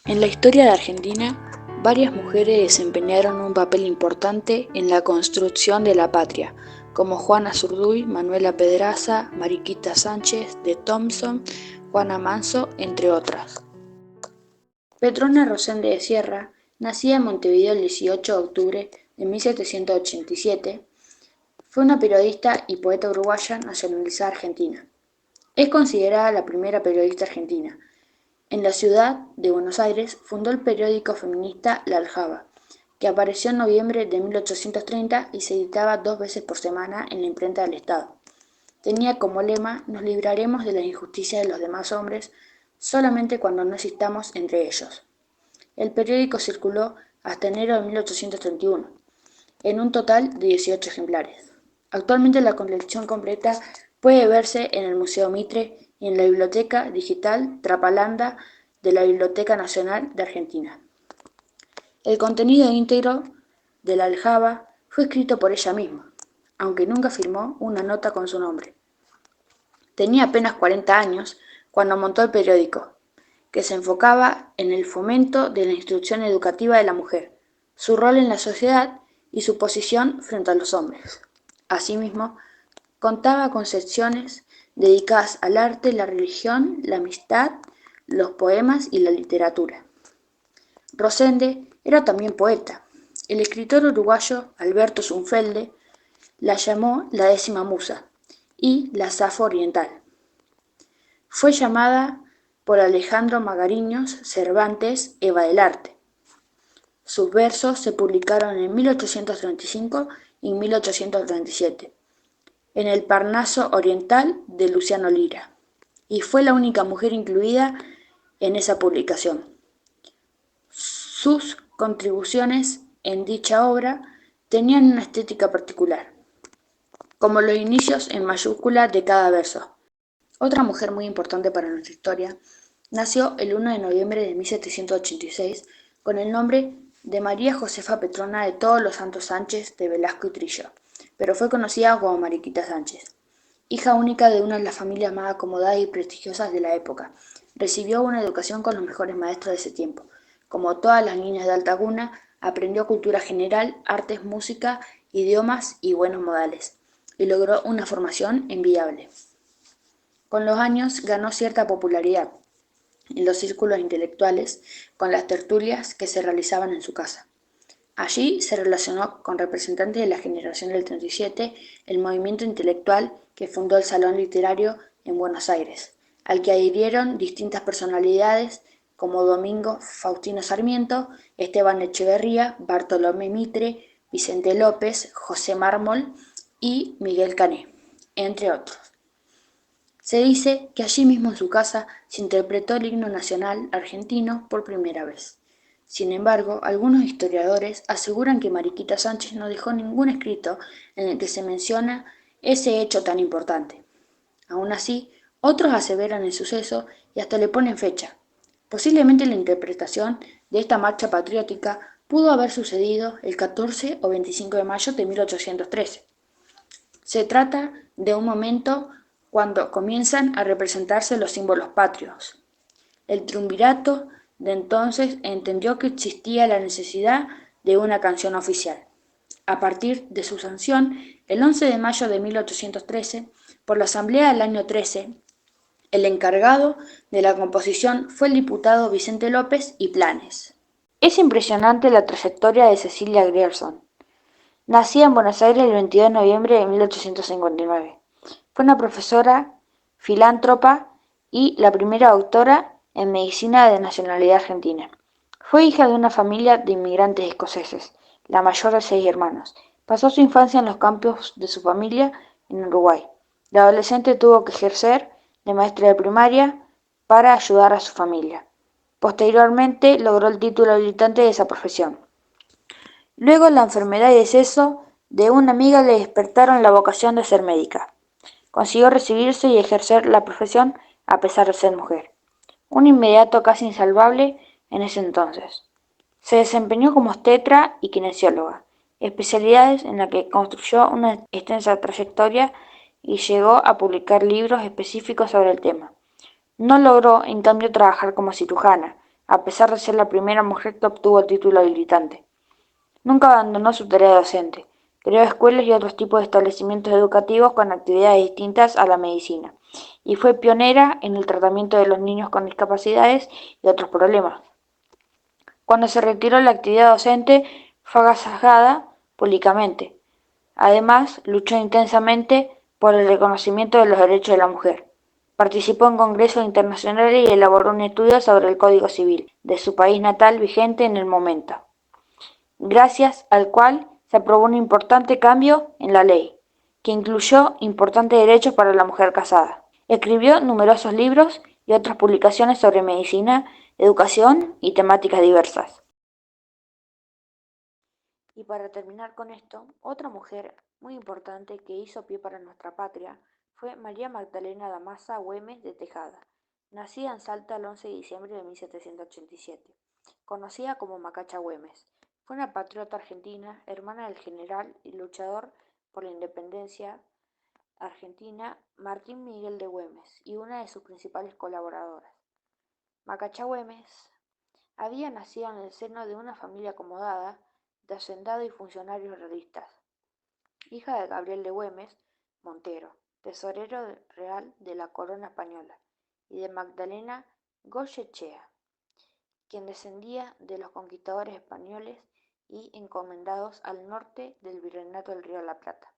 En la historia de Argentina, varias mujeres desempeñaron un papel importante en la construcción de la patria, como Juana Zurduy, Manuela Pedraza, Mariquita Sánchez de Thompson, Juana Manso, entre otras. Petrona Rosende de Sierra, nacida en Montevideo el 18 de octubre de 1787, fue una periodista y poeta uruguaya nacionalizada argentina. Es considerada la primera periodista argentina. En la ciudad de Buenos Aires fundó el periódico feminista La Aljaba, que apareció en noviembre de 1830 y se editaba 2 veces por semana en la imprenta del Estado. Tenía como lema: nos libraremos de las injusticias de los demás hombres solamente cuando no existamos entre ellos. El periódico circuló hasta enero de 1831, en un total de 18 ejemplares. Actualmente la colección completa puede verse en el Museo Mitre y en la Biblioteca Digital Trapalanda de la Biblioteca Nacional de Argentina. El contenido íntegro de La Aljaba fue escrito por ella misma, aunque nunca firmó una nota con su nombre. Tenía apenas 40 años cuando montó el periódico, que se enfocaba en el fomento de la instrucción educativa de la mujer, su rol en la sociedad y su posición frente a los hombres. Asimismo, contaba con secciones dedicadas al arte, la religión, la amistad, los poemas y la literatura. Rosende era también poeta. El escritor uruguayo Alberto Zunfelde la llamó la 10ª musa y la Safo oriental. Fue llamada por Alejandro Magariños Cervantes Eva del Arte. Sus versos se publicaron en 1835 y 1837 en el Parnaso Oriental de Luciano Lira, y fue la única mujer incluida en esa publicación. Sus contribuciones en dicha obra tenían una estética particular, como los inicios en mayúscula de cada verso. Otra mujer muy importante para nuestra historia nació el 1 de noviembre de 1786 con el nombre de María Josefa Petrona de Todos los Santos Sánchez de Velasco y Trillo, pero fue conocida como Mariquita Sánchez. Hija única de una de las familias más acomodadas y prestigiosas de la época, recibió una educación con los mejores maestros de ese tiempo. Como todas las niñas de alta cuna, aprendió cultura general, artes, música, idiomas y buenos modales, y logró una formación envidiable. Con los años ganó cierta popularidad en los círculos intelectuales con las tertulias que se realizaban en su casa. Allí se relacionó con representantes de la generación del 37, el movimiento intelectual que fundó el Salón Literario en Buenos Aires, al que adhirieron distintas personalidades como Domingo Faustino Sarmiento, Esteban Echeverría, Bartolomé Mitre, Vicente López, José Mármol y Miguel Cané, entre otros. Se dice que allí mismo en su casa se interpretó el himno nacional argentino por primera vez. Sin embargo, algunos historiadores aseguran que Mariquita Sánchez no dejó ningún escrito en el que se menciona ese hecho tan importante. Aún así, otros aseveran el suceso y hasta le ponen fecha. Posiblemente la interpretación de esta marcha patriótica pudo haber sucedido el 14 o 25 de mayo de 1813. Se trata de un momento cuando comienzan a representarse los símbolos patrios. El triunvirato de entonces entendió que existía la necesidad de una canción oficial. A partir de su sanción, el 11 de mayo de 1813, por la Asamblea del año 13, el encargado de la composición fue el diputado Vicente López y Planes. Es impresionante la trayectoria de Cecilia Grierson. Nacida en Buenos Aires el 22 de noviembre de 1859. Fue una profesora, filántropa y la primera doctora en medicina de nacionalidad argentina. Fue hija de una familia de inmigrantes escoceses, la mayor de 6 hermanos. Pasó su infancia en los campos de su familia en Uruguay. De adolescente tuvo que ejercer de maestra de primaria para ayudar a su familia. Posteriormente logró el título habilitante de esa profesión. Luego la enfermedad y deceso de una amiga le despertaron la vocación de ser médica. Consiguió recibirse y ejercer la profesión a pesar de ser mujer. Un inmediato casi insalvable en ese entonces. Se desempeñó como obstetra y kinesióloga, especialidades en las que construyó una extensa trayectoria y llegó a publicar libros específicos sobre el tema. No logró, en cambio, trabajar como cirujana, a pesar de ser la primera mujer que obtuvo el título habilitante. Nunca abandonó su tarea docente. Creó escuelas y otros tipos de establecimientos educativos con actividades distintas a la medicina, y fue pionera en el tratamiento de los niños con discapacidades y otros problemas. Cuando se retiró de la actividad docente, fue agasajada públicamente. Además, luchó intensamente por el reconocimiento de los derechos de la mujer. Participó en congresos internacionales y elaboró un estudio sobre el Código Civil de su país natal vigente en el momento, gracias al cual se aprobó un importante cambio en la ley, que incluyó importantes derechos para la mujer casada. Escribió numerosos libros y otras publicaciones sobre medicina, educación y temáticas diversas. Y para terminar con esto, otra mujer muy importante que hizo pie para nuestra patria fue María Magdalena Damasio Güemes de Tejada, nacida en Salta el 11 de diciembre de 1787, conocida como Macacha Güemes. Fue una patriota argentina, hermana del general y luchador por la independencia argentina Martín Miguel de Güemes y una de sus principales colaboradoras. Macacha Güemes había nacido en el seno de una familia acomodada de hacendado y funcionarios realistas, hija de Gabriel de Güemes Montero, tesorero real de la corona española, y de Magdalena Goyechea, quien descendía de los conquistadores españoles y encomendados al norte del virreinato del Río de la Plata.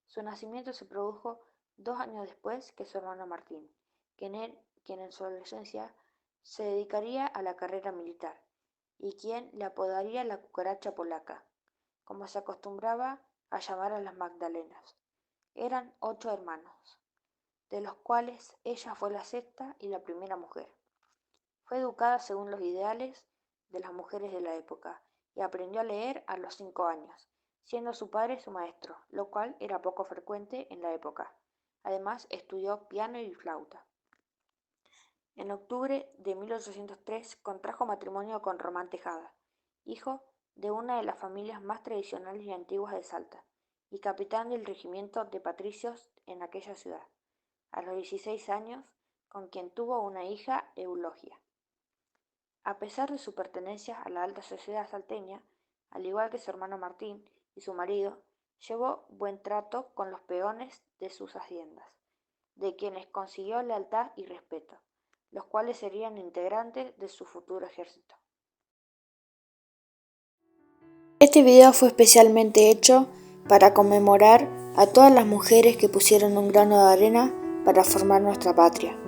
Su nacimiento se produjo 2 años después que su hermano Martín, quien en su adolescencia se dedicaría a la carrera militar, y quien le apodaría la cucaracha polaca, como se acostumbraba a llamar a las Magdalenas. Eran 8 hermanos, de los cuales ella fue la sexta y la primera mujer. Fue educada según los ideales de las mujeres de la época y aprendió a leer a los 5 años, siendo su padre su maestro, lo cual era poco frecuente en la época. Además, estudió piano y flauta. En octubre de 1803 contrajo matrimonio con Román Tejada, hijo de una de las familias más tradicionales y antiguas de Salta, y capitán del regimiento de patricios en aquella ciudad, a los 16 años, con quien tuvo una hija, Eulogia. A pesar de su pertenencia a la alta sociedad salteña, al igual que su hermano Martín y su marido, llevó buen trato con los peones de sus haciendas, de quienes consiguió lealtad y respeto, los cuales serían integrantes de su futuro ejército. Este video fue especialmente hecho para conmemorar a todas las mujeres que pusieron un grano de arena para formar nuestra patria.